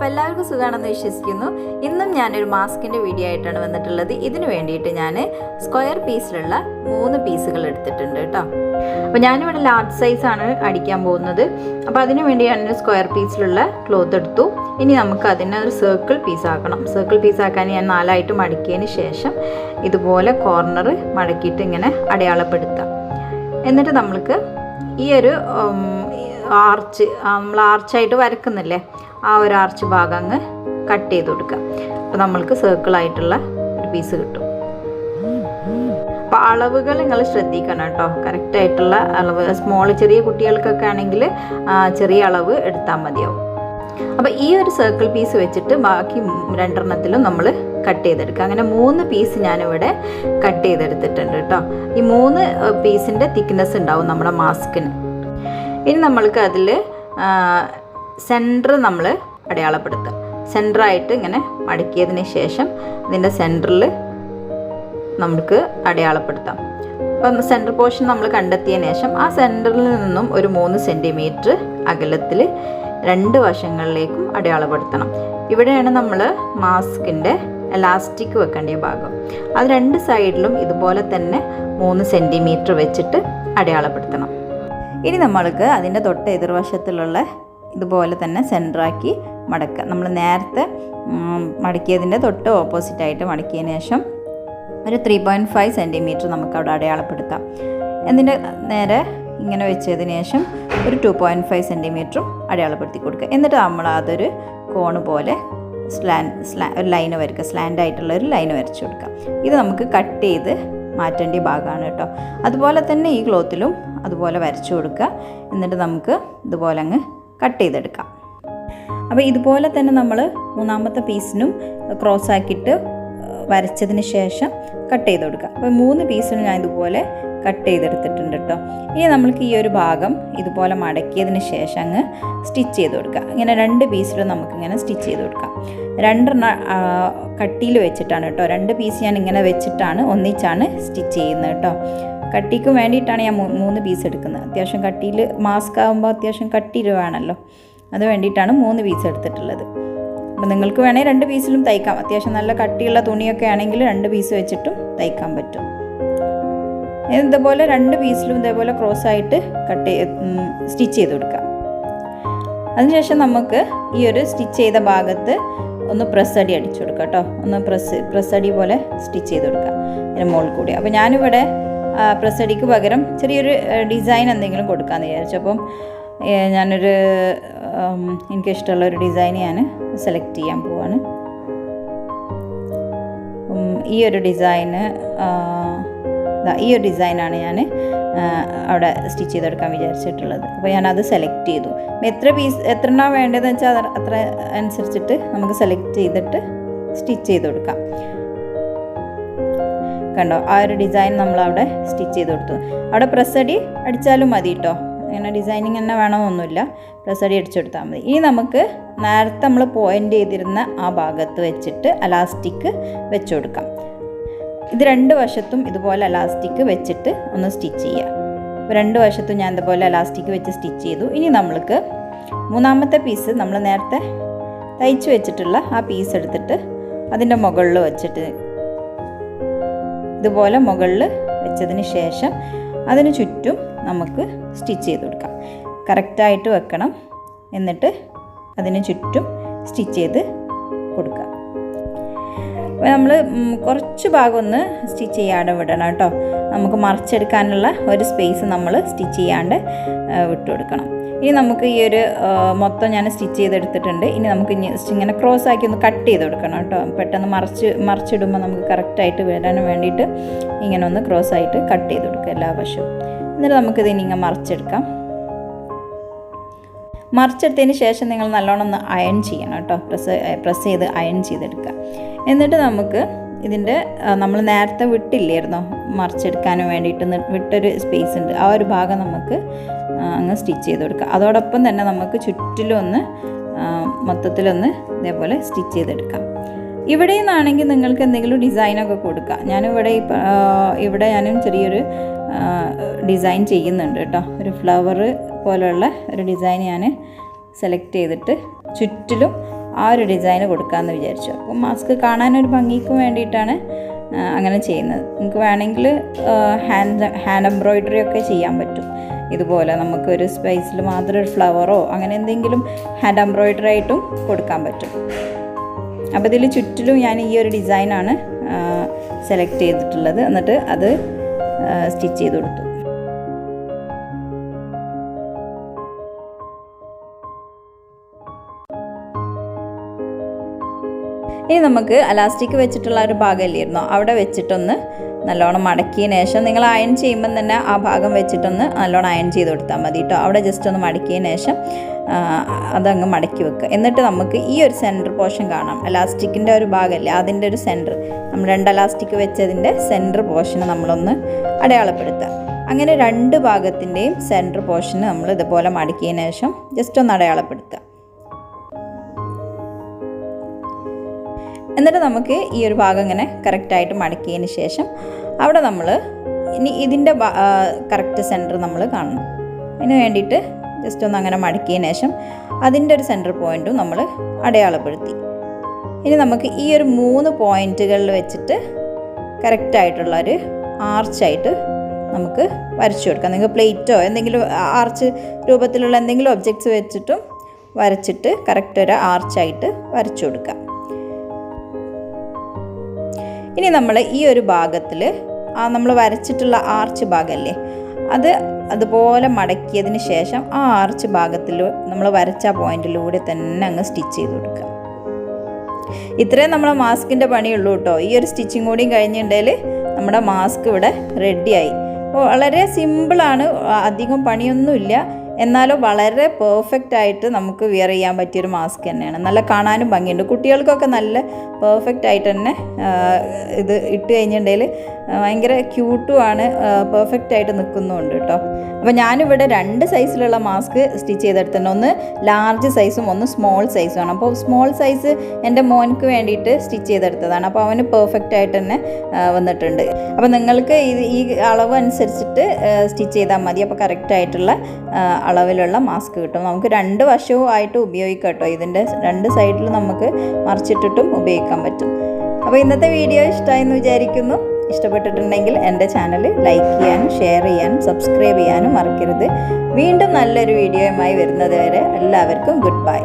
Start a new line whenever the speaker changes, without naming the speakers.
അപ്പോൾ എല്ലാവർക്കും സുഖമാണെന്ന് വിശ്വസിക്കുന്നു. ഇന്നും ഞാനൊരു മാസ്കിൻ്റെ വീഡിയോ ആയിട്ടാണ് വന്നിട്ടുള്ളത്. ഇതിന് വേണ്ടിയിട്ട് ഞാൻ സ്ക്വയർ പീസിലുള്ള 3 പീസുകൾ എടുത്തിട്ടുണ്ട് കേട്ടോ. അപ്പോൾ ഞാനിവിടെ ലാർജ് സൈസാണ് അടിക്കാൻ പോകുന്നത്. അപ്പോൾ അതിന് വേണ്ടി ഞാനൊരു സ്ക്വയർ പീസിലുള്ള ക്ലോത്ത് എടുത്തു. ഇനി നമുക്ക് അതിനെ ഒരു സർക്കിൾ പീസാക്കണം. സർക്കിൾ പീസാക്കാൻ ഞാൻ 4ആയിട്ട് മടക്കിയതിന് ശേഷം ഇതുപോലെ കോർണർ മടക്കിയിട്ട് ഇങ്ങനെ അടയാളപ്പെടുത്താം. എന്നിട്ട് നമ്മൾക്ക് ഈ ഒരു ആർച്ച് നമ്മൾ ആർച്ചായിട്ട് വരക്കുന്നില്ലേ, ആ ഒരു ആർച്ച് ഭാഗം അങ്ങ് കട്ട് ചെയ്ത് കൊടുക്കുക. അപ്പോൾ നമ്മൾക്ക് സർക്കിളായിട്ടുള്ള ഒരു പീസ് കിട്ടും. അപ്പോൾ അളവുകൾ നിങ്ങൾ ശ്രദ്ധിക്കണം കേട്ടോ, കറക്റ്റായിട്ടുള്ള അളവ്. ചെറിയ കുട്ടികൾക്കൊക്കെ ആണെങ്കിൽ ചെറിയ അളവ് എടുത്താൽ മതിയാവും. അപ്പോൾ ഈ ഒരു സർക്കിൾ പീസ് വെച്ചിട്ട് ബാക്കി 2 നമ്മൾ കട്ട് ചെയ്തെടുക്കുക. അങ്ങനെ 3 പീസ് ഞാനിവിടെ കട്ട് ചെയ്തെടുത്തിട്ടുണ്ട് കേട്ടോ. ഈ 3 പീസിൻ്റെ തിക്നെസ് ഉണ്ടാവും നമ്മുടെ മാസ്കിന്. ഇനി നമ്മൾക്ക് അതിൽ സെൻറ്റർ നമ്മൾ അടയാളപ്പെടുത്തുക. സെൻറ്ററായിട്ട് ഇങ്ങനെ മടക്കിയതിന് ശേഷം ഇതിൻ്റെ സെൻറ്ററിൽ നമുക്ക് അടയാളപ്പെടുത്താം. അപ്പം സെൻറ്റർ പോർഷൻ നമ്മൾ കണ്ടെത്തിയതിന് ശേഷം ആ സെൻറ്ററിൽ നിന്നും ഒരു 3 സെൻറ്റിമീറ്റർ അകലത്തിൽ 2 വശങ്ങളിലേക്കും അടയാളപ്പെടുത്തണം. ഇവിടെയാണ് നമ്മൾ മാസ്കിൻ്റെ എലാസ്റ്റിക് വെക്കേണ്ട ഭാഗം. അത് 2 സൈഡിലും ഇതുപോലെ തന്നെ 3 സെൻറ്റിമീറ്റർ വെച്ചിട്ട് അടയാളപ്പെടുത്തണം. ഇനി നമ്മൾക്ക് അതിൻ്റെ തൊട്ട് എതിർവശത്തിലുള്ള ഇതുപോലെ തന്നെ സെൻറ്ററാക്കി മടക്കുക. നമ്മൾ നേരത്തെ മടക്കിയതിൻ്റെ തൊട്ട് ഓപ്പോസിറ്റായിട്ട് മടക്കിയതിന് ശേഷം ഒരു 3.5 സെൻറ്റിമീറ്റർ നമുക്കവിടെ അടയാളപ്പെടുത്താം. എന്നിട്ട് നേരെ ഇങ്ങനെ വെച്ചതിന് ശേഷം ഒരു 2.5 സെൻറ്റിമീറ്ററും അടയാളപ്പെടുത്തി കൊടുക്കുക. എന്നിട്ട് നമ്മൾ അതൊരു കോണ് പോലെ ഒരു ലൈന് വരയ്ക്കുക. സ്ലാൻഡായിട്ടുള്ള ഒരു ലൈന് വരച്ചു കൊടുക്കുക. ഇത് നമുക്ക് കട്ട് ചെയ്ത് മാറ്റേണ്ട ഭാഗമാണ് കേട്ടോ. അതുപോലെ തന്നെ ഈ ക്ലോത്തിലും അതുപോലെ വരച്ചു കൊടുക്കുക. എന്നിട്ട് നമുക്ക് ഇതുപോലെ അങ്ങ് കട്ട് ചെയ്തെടുക്കാം. അപ്പോൾ ഇതുപോലെ തന്നെ നമ്മൾ 3ാമത്തെ പീസിനും ക്രോസ് ആക്കിയിട്ട് വരച്ചതിന് ശേഷം കട്ട് ചെയ്ത് കൊടുക്കുക. അപ്പോൾ 3 പീസിനും ഞാൻ ഇതുപോലെ കട്ട് ചെയ്തെടുത്തിട്ടുണ്ട് കേട്ടോ. ഇനി നമ്മൾക്ക് ഈ ഒരു ഭാഗം ഇതുപോലെ മടക്കിയതിന് ശേഷം അങ്ങ് സ്റ്റിച്ച് ചെയ്ത് കൊടുക്കുക. ഇങ്ങനെ 2 പീസിലും നമുക്കിങ്ങനെ സ്റ്റിച്ച് ചെയ്ത് കൊടുക്കാം. 2 കട്ടിയിൽ വെച്ചിട്ടാണ് കേട്ടോ. 2 പീസ് ഞാൻ ഇങ്ങനെ വെച്ചിട്ടാണ് ഒന്നിച്ചാണ് സ്റ്റിച്ച് ചെയ്യുന്നത് കേട്ടോ. കട്ടിക്ക് വേണ്ടിയിട്ടാണ് ഞാൻ 3 പീസ് എടുക്കുന്നത്. അത്യാവശ്യം കട്ടിയിൽ മാസ്ക് ആകുമ്പോൾ അത്യാവശ്യം കട്ടിയിൽ വേണമല്ലോ, അത് വേണ്ടിയിട്ടാണ് 3 പീസ് എടുത്തിട്ടുള്ളത്. അപ്പോൾ നിങ്ങൾക്ക് വേണമെങ്കിൽ 2 പീസിലും തയ്ക്കാം. അത്യാവശ്യം നല്ല കട്ടിയുള്ള തുണിയൊക്കെ ആണെങ്കിൽ 2 പീസ് വെച്ചിട്ടും തയ്ക്കാൻ പറ്റും. ഇതുപോലെ 2 പീസിലും ഇതേപോലെ ക്രോസ് ആയിട്ട് സ്റ്റിച്ച് ചെയ്ത് കൊടുക്കാം. അതിനുശേഷം നമുക്ക് ഈ ഒരു സ്റ്റിച്ച് ചെയ്ത ഭാഗത്ത് ഒന്ന് പ്രസ് അടി അടിച്ചു കൊടുക്കാം കേട്ടോ. ഒന്ന് പ്രസ് അടി പോലെ സ്റ്റിച്ച് ചെയ്ത് കൊടുക്കാം ഇതിന് മുകളിൽ കൂടി. അപ്പോൾ ഞാനിവിടെ പ്രസ് അടിക്ക് പകരം ചെറിയൊരു ഡിസൈൻ എന്തെങ്കിലും കൊടുക്കാമെന്ന് വിചാരിച്ചു. അപ്പം എനിക്കിഷ്ടമുള്ളൊരു ഡിസൈൻ ഞാൻ സെലക്ട് ചെയ്യാൻ പോവാണ്. ഈ ഒരു ഡിസൈനാണ് ഞാൻ അവിടെ സ്റ്റിച്ച് ചെയ്തെടുക്കാൻ വിചാരിച്ചിട്ടുള്ളത്. അപ്പോൾ ഞാനത് സെലക്ട് ചെയ്തു. എത്ര എണ്ണം വേണ്ടതെന്ന് വെച്ചാൽ അത്ര അനുസരിച്ചിട്ട് നമുക്ക് സെലക്ട് ചെയ്തിട്ട് സ്റ്റിച്ച് ചെയ്ത് കൊടുക്കാം. കണ്ടോ, ആ ഒരു ഡിസൈൻ നമ്മളവിടെ സ്റ്റിച്ച് ചെയ്ത് കൊടുത്തു. അവിടെ പ്രസ് അടി അടിച്ചാലും മതി കേട്ടോ. അങ്ങനെ ഡിസൈനിങ് തന്നെ വേണമെന്നൊന്നുമില്ല, പ്രസ് അടി അടിച്ചെടുത്താൽ മതി. ഇനി നമുക്ക് നേരത്തെ നമ്മൾ പോയിൻ്റ് ചെയ്തിരുന്ന ആ ഭാഗത്ത് വെച്ചിട്ട് അലാസ്റ്റിക് വെച്ച് കൊടുക്കാം. ഇത് 2 വശത്തും ഇതുപോലെ അലാസ്റ്റിക് വെച്ചിട്ട് ഒന്ന് സ്റ്റിച്ച് ചെയ്യുക. അപ്പോൾ 2 വശത്തും ഞാൻ ഇതുപോലെ അലാസ്റ്റിക് വെച്ച് സ്റ്റിച്ച് ചെയ്തു. ഇനി നമ്മൾക്ക് 3ാമത്തെ പീസ് നമ്മൾ നേരത്തെ തയ്ച്ച് വെച്ചിട്ടുള്ള ആ പീസ് എടുത്തിട്ട് അതിൻ്റെ മുകളിൽ വെച്ചിട്ട് ഇതുപോലെ മുകളിൽ വെച്ചതിന് ശേഷം അതിന് ചുറ്റും നമുക്ക് സ്റ്റിച്ച് ചെയ്ത് കൊടുക്കാം. കറക്റ്റായിട്ട് വെക്കണം. എന്നിട്ട് അതിന് ചുറ്റും സ്റ്റിച്ച് ചെയ്ത് കൊടുക്കുക. അപ്പോൾ നമ്മൾ കുറച്ച് ഭാഗം ഒന്ന് സ്റ്റിച്ച് ചെയ്യാണ്ട് വിടണം കേട്ടോ. നമുക്ക് മറിച്ചെടുക്കാനുള്ള ഒരു സ്പേസ് നമ്മൾ സ്റ്റിച്ച് ചെയ്യാണ്ട് വിട്ടു കൊടുക്കണം. ഇനി നമുക്ക് ഈ ഒരു മൊത്തം ഞാൻ സ്റ്റിച്ച് ചെയ്തെടുത്തിട്ടുണ്ട്. ഇനി നമുക്ക് ഇങ്ങനെ ക്രോസ് ആക്കി ഒന്ന് കട്ട് ചെയ്ത് കൊടുക്കണം കേട്ടോ. പെട്ടെന്ന് മറിച്ചിടുമ്പോൾ നമുക്ക് കറക്റ്റായിട്ട് വരാൻ വേണ്ടിയിട്ട് ഇങ്ങനെ ഒന്ന് ക്രോസ് ആയിട്ട് കട്ട് ചെയ്ത് കൊടുക്കുക എല്ലാ വശവും. എന്നിട്ട് നമുക്കിതിനി ഇങ്ങനെ മറിച്ചെടുക്കാം. മറിച്ചെടുത്തതിന് ശേഷം നിങ്ങൾ നല്ലോണം ഒന്ന് അയൺ ചെയ്യണം കേട്ടോ. പ്രസ് ചെയ്ത് അയൺ ചെയ്തെടുക്കുക. എന്നിട്ട് നമുക്ക് ഇതിൻ്റെ നമ്മൾ നേരത്തെ വിട്ടില്ലായിരുന്നോ മറിച്ചെടുക്കാനും വേണ്ടിയിട്ട് വിട്ടൊരു സ്പേസ് ഉണ്ട്, ആ ഒരു ഭാഗം നമുക്ക് അങ്ങ് സ്റ്റിച്ച് ചെയ്ത് കൊടുക്കുക. അതോടൊപ്പം തന്നെ നമുക്ക് ചുറ്റിലൊന്ന് മൊത്തത്തിലൊന്ന് ഇതേപോലെ സ്റ്റിച്ച് ചെയ്തെടുക്കാം. ഇവിടെ നിന്നാണെങ്കിൽ നിങ്ങൾക്ക് എന്തെങ്കിലും ഡിസൈനൊക്കെ കൊടുക്കാം. ഇവിടെ ഞാനും ചെറിയൊരു ഡിസൈൻ ചെയ്യുന്നുണ്ട് കേട്ടോ. ഒരു ഫ്ലവർ പോലെയുള്ള ഒരു ഡിസൈൻ ഞാൻ സെലക്ട് ചെയ്തിട്ട് ചുറ്റിലും ആ ഒരു ഡിസൈന് കൊടുക്കാമെന്ന് വിചാരിച്ചു. അപ്പോൾ മാസ്ക് കാണാനൊരു ഭംഗിക്ക് വേണ്ടിയിട്ടാണ് അങ്ങനെ ചെയ്യുന്നത്. നിങ്ങൾക്ക് വേണമെങ്കിൽ ഹാൻഡ് എംബ്രോയിഡറി ഒക്കെ ചെയ്യാൻ പറ്റും. ഇതുപോലെ നമുക്കൊരു സ്പേസിൽ മാത്രം ഒരു ഫ്ലവറോ അങ്ങനെ എന്തെങ്കിലും ഹാൻഡ് എംബ്രോയിഡറി ആയിട്ടും കൊടുക്കാൻ പറ്റും. അപ്പോൾ ഇതിൽ ചുറ്റിലും ഞാൻ ഈ ഒരു ഡിസൈനാണ് സെലക്ട് ചെയ്തിട്ടുള്ളത്. എന്നിട്ട് അത് സ്റ്റിച്ച് ചെയ്ത് കൊടുത്തു. ഇനി നമുക്ക് അലാസ്റ്റിക് വെച്ചിട്ടുള്ള ഒരു ഭാഗമല്ലായിരുന്നോ, അവിടെ വെച്ചിട്ടൊന്ന് നല്ലോണം മടക്കിയതിന് ശേഷം നിങ്ങൾ അയൺ ചെയ്യുമ്പം തന്നെ ആ ഭാഗം വെച്ചിട്ടൊന്ന് നല്ലോണം അയൺ ചെയ്ത് കൊടുത്താൽ മതി കേട്ടോ. അവിടെ ജസ്റ്റ് ഒന്ന് മടക്കിയതിന് ശേഷം അതങ്ങ് മടക്കി വെക്കുക. എന്നിട്ട് നമുക്ക് ഈ ഒരു സെൻറ്റർ പോർഷൻ കാണാം, എലാസ്റ്റിക്കിൻ്റെ ഒരു ഭാഗമല്ലേ, അതിൻ്റെ ഒരു സെൻറ്റർ, നമ്മൾ 2 എലാസ്റ്റിക് വെച്ചതിൻ്റെ സെൻറ്റർ പോർഷന് നമ്മളൊന്ന് അടയാളപ്പെടുത്തുക. അങ്ങനെ 2 ഭാഗത്തിൻ്റെയും സെൻറ്റർ പോർഷന് നമ്മൾ ഇതുപോലെ മടക്കിയതിന് ശേഷം ജസ്റ്റ് ഒന്ന് അടയാളപ്പെടുത്തുക. എന്നിട്ട് നമുക്ക് ഈ ഒരു ഭാഗം ഇങ്ങനെ കറക്റ്റായിട്ട് മടക്കിയതിന് ശേഷം അവിടെ നമ്മൾ ഇനി ഇതിൻ്റെ കറക്റ്റ് സെൻറ്റർ നമ്മൾ കാണണം. അതിന് വേണ്ടിയിട്ട് ജസ്റ്റ് ഒന്ന് അങ്ങനെ മടക്കിയതിന് ശേഷം അതിൻ്റെ ഒരു സെൻറ്റർ പോയിൻറ്റും നമ്മൾ അടയാളപ്പെടുത്തി. ഇനി നമുക്ക് ഈ ഒരു 3 പോയിൻറ്റുകളിൽ വെച്ചിട്ട് കറക്റ്റായിട്ടുള്ളൊരു ആർച്ചായിട്ട് നമുക്ക് വരച്ചു കൊടുക്കാം. നിങ്ങൾക്ക് പ്ലേറ്റോ എന്തെങ്കിലും ആർച്ച് രൂപത്തിലുള്ള എന്തെങ്കിലും ഒബ്ജക്ട്സ് വെച്ചിട്ടും വരച്ചിട്ട് കറക്റ്റ് ഒരു ആർച്ചായിട്ട് വരച്ചു കൊടുക്കാം. ഇനി നമ്മൾ ഈ ഒരു ഭാഗത്തിൽ നമ്മൾ വരച്ചിട്ടുള്ള ആർച്ച് ഭാഗമല്ലേ, അതുപോലെ മടക്കിയതിന് ശേഷം ആ ആർച്ച് ഭാഗത്തിൽ നമ്മൾ വരച്ച പോയിന്റിലൂടെ തന്നെ അങ്ങ് സ്റ്റിച്ച് ചെയ്ത് കൊടുക്കുക. ഇത്രയും നമ്മളെ മാസ്കിൻ്റെ പണിയുള്ളൂ കേട്ടോ. ഈ ഒരു സ്റ്റിച്ചിങ് കൂടിയും കഴിഞ്ഞിട്ടുണ്ടെങ്കിൽ നമ്മുടെ മാസ്ക് ഇവിടെ റെഡിയായി. അപ്പോൾ വളരെ സിമ്പിളാണ്, അധികം പണിയൊന്നുമില്ല. എന്നാലും വളരെ പെർഫെക്റ്റ് ആയിട്ട് നമുക്ക് വിയർ ചെയ്യാൻ പറ്റിയൊരു മാസ്ക് തന്നെയാണ്. നല്ല കാണാനും ഭംഗിയുണ്ട്. കുട്ടികൾക്കൊക്കെ നല്ല പെർഫെക്റ്റ് ആയിട്ട് തന്നെ ഇത് ഇട്ട് കഴിഞ്ഞിട്ടുണ്ടെങ്കിൽ ഭയങ്കര ക്യൂട്ടുമാണ്, പെർഫെക്റ്റ് ആയിട്ട് നിൽക്കുന്നുമുണ്ട് കേട്ടോ. അപ്പോൾ ഞാനിവിടെ 2 സൈസിലുള്ള മാസ്ക് സ്റ്റിച്ച് ചെയ്തെടുത്തിട്ടുണ്ട്. ഒന്ന് ലാർജ് സൈസും ഒന്ന് സ്മോൾ സൈസുമാണ്. അപ്പോൾ സ്മോൾ സൈസ് എൻ്റെ മോൻക്ക് വേണ്ടിയിട്ട് സ്റ്റിച്ച് ചെയ്തെടുത്തതാണ്. അപ്പോൾ അവന് പെർഫെക്റ്റ് ആയിട്ട് തന്നെ വന്നിട്ടുണ്ട്. അപ്പോൾ നിങ്ങൾക്ക് ഈ അളവ് അനുസരിച്ചിട്ട് സ്റ്റിച്ച് ചെയ്താൽ മതി. അപ്പോൾ കറക്റ്റായിട്ടുള്ള അളവിലുള്ള മാസ്ക് കിട്ടും. നമുക്ക് 2 വശവും ആയിട്ട് ഉപയോഗിക്കാം കേട്ടോ. ഇതിൻ്റെ 2 സൈഡിൽ നമുക്ക് മറിച്ചിട്ടിട്ടും ഉപയോഗിക്കാൻ പറ്റും. അപ്പോൾ ഇന്നത്തെ വീഡിയോ ഇഷ്ടമായെന്ന് വിചാരിക്കുന്നു. ഇഷ്ടപ്പെട്ടിട്ടുണ്ടെങ്കിൽ എൻ്റെ ചാനൽ ലൈക്ക് ചെയ്യാനും ഷെയർ ചെയ്യാനും സബ്സ്ക്രൈബ് ചെയ്യാനും മറക്കരുത്. വീണ്ടും നല്ലൊരു വീഡിയോയുമായി വരുന്നത് വരെ എല്ലാവർക്കും ഗുഡ് ബൈ.